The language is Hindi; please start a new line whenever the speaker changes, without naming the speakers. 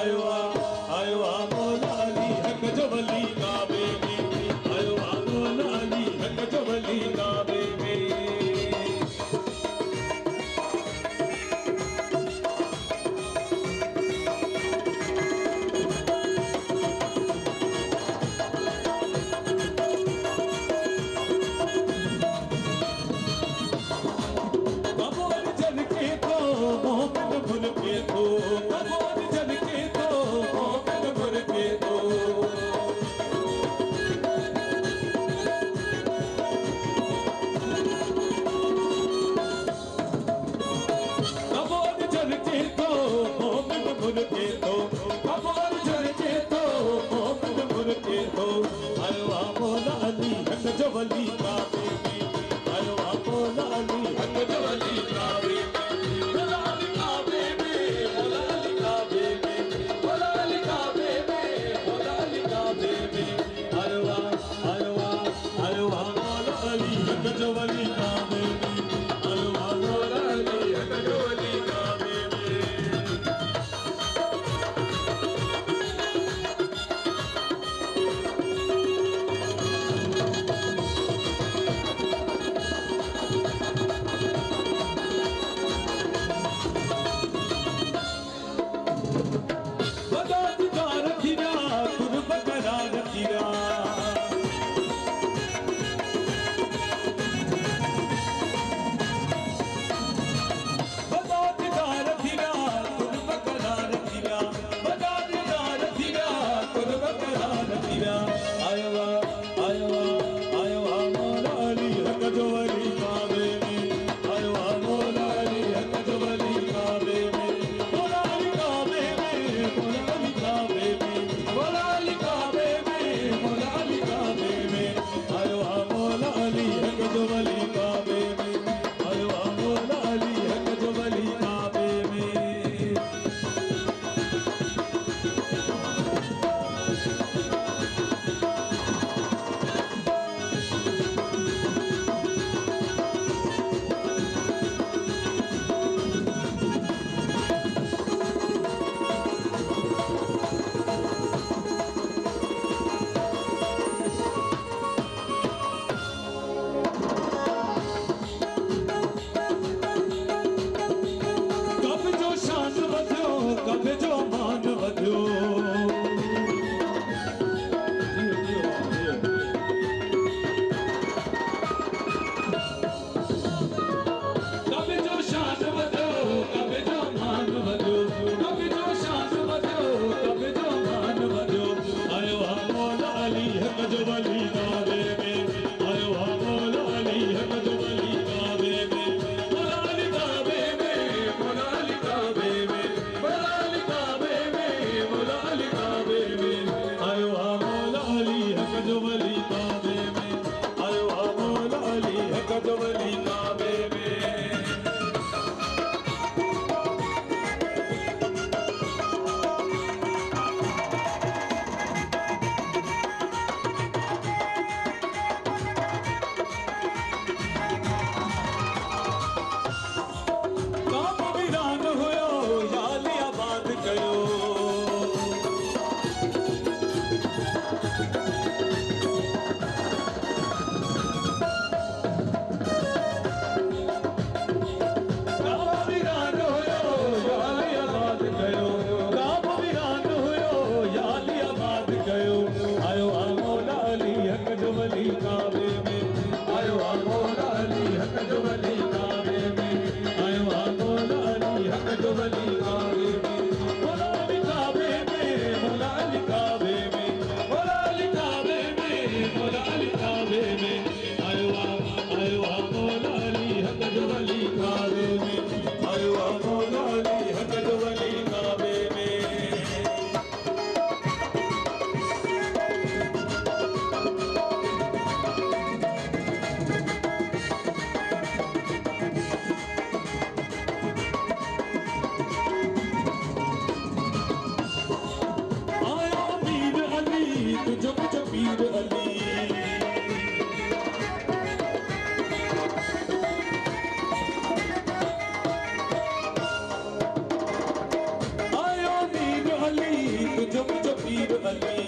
आयो आ मौला अली हक जो वली काबे में, आयो आ मौला अली हक जो वली काबे में। कबूल जन के तो मोहम्मद भुल के तो, कबूल जन के तो मोहम्मद भुल के तो। कबूल जन के तो मोहम्मद भुल के तो, कबूल जन के तो मोहम्मद भुल के तो। आयो आ मौला अली हक जो वली काबे में, आयो आ मौला अली हक जो वली काबे में। मौला अली काबे में, मौला अली काबे में, मौला अली काबे में, मौला अली काबे में। आयो आ मौला अली हक जो वली काबे में, आयो आ मौला अली हक जो वली काबे में। बनी